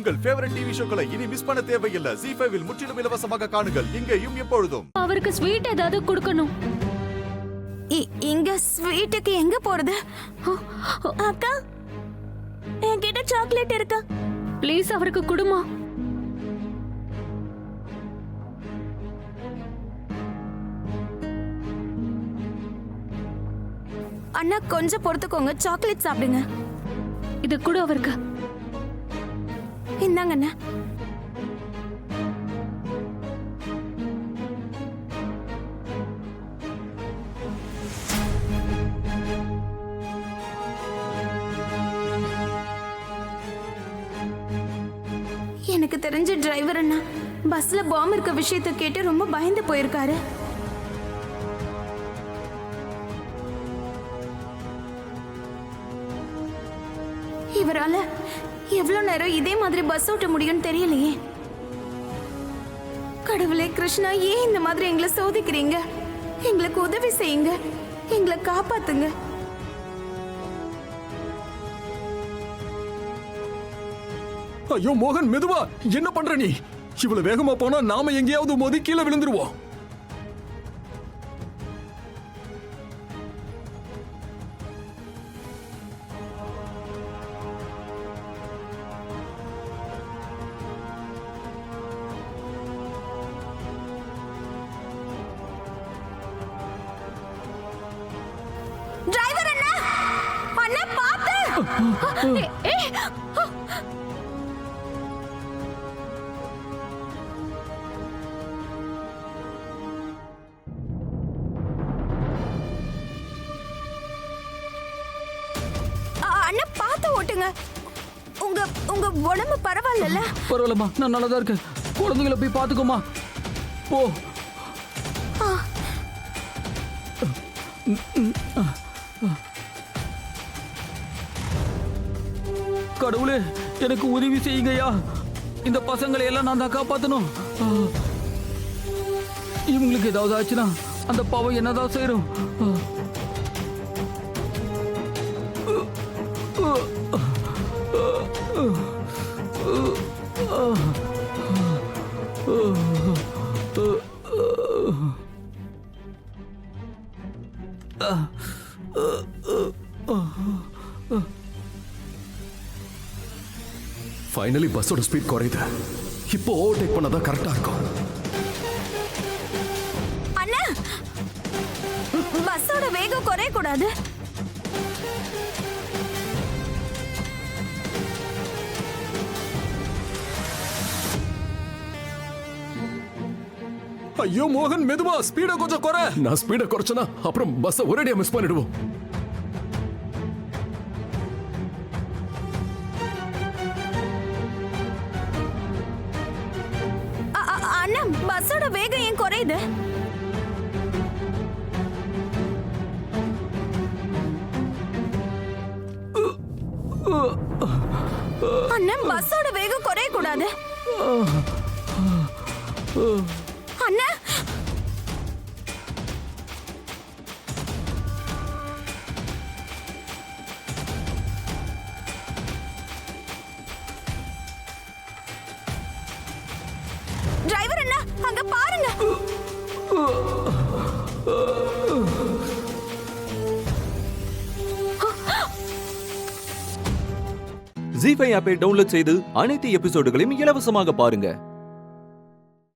உங்கள் favourite TV ஷோக்களை இனி miss பண்ண தேவையில்லை. ZEE5 இல் முற்றிலும் இலவசமாக காணுங்கள். இங்கேயும் எப்பொழுதும். அவருக்கு ஸ்வீட் ஏதாவது கொடுக்கணும். இங்க ஸ்வீட்டுக்கு எங்க போறது? அக்கா, என்கிட்ட சாக்லேட் இருக்கா? ப்ளீஸ் அவருக்கு கொடுமா. அண்ணா கொஞ்சம் பொறுத்துக்கோங்க, சாக்லேட் சாப்பிடுங்க. இது கூட அவருக்கு. இந்தாங்க அண்ணா. எனக்கு தெரிஞ்ச டிரைவர் அண்ணா பஸ்ல பாம்பு இருக்க விஷயத்தை கேட்டு ரொம்ப பயந்து போயிருக்காரு. இவரால எவ்வளவு நேரம் இதே மாதிரி பஸ் ஓட்ட முடியும்னு தெரியலையே. கடவுளே கிருஷ்ணா, ஏன் இந்த மாதிரி எங்களை சோதிக்கிறீங்க? எங்களுக்கு உதவி செய்யுங்க, எங்களை காப்பாத்துங்க. ஐயோ மோகன், மெதுவா. என்ன பண்ற நீ? இவ்வளவு வேகமா போனா நாம எங்கேயாவது மோதி கீழே விழுந்துருவோம். டிரைவர் அண்ணா, அண்ணா பாத்து. அண்ணா பாத்து ஓட்டுங்க. உங்க உடம்பு பரவாயில்ல? பரவாயில்லம்மா, நான் நல்லதா இருக்கேன். குழந்தைகளை போய் பாத்துக்கோமா. போ. கடவுளே, எனக்கு உதவி செய்யுங்கய்யா. இந்த பசங்களை எல்லாம் நான் தான் காப்பாத்தணும். இவங்களுக்கு ஏதாவது ஆச்சுன்னா அந்த பாவம் என்னதான் செய்யறோம். ஃபைனலி பஸ்ஸோட ஸ்பீட் குறையுது. இப்போ ஓவர்டேக் பண்ணாதான் கரெக்டா இருக்கும். அண்ணா, பஸ்ஸோட வேகம் குறைய கூடாது. ஐயோ மோகன், மெதுவா. ஸ்பீட கொஞ்சம் குறை. நான் ஸ்பீட குறைச்சனா அப்புறம் பஸ்ஸை ஒரேடியா மிஸ் பண்ணிடுவோம். அண்ணா, பஸ்ஸோட வேகம் ஏன் குறையுது? அண்ணா, பஸ்ஸோட வேகம் குறைய கூடாது. அண்ணா, டிரைவர் அண்ணா, அங்க பாருங்க. ZEE5 ஆப்பை டவுன்லோட் செய்து அனைத்து எபிசோடுகளையும் இலவசமாக பாருங்க.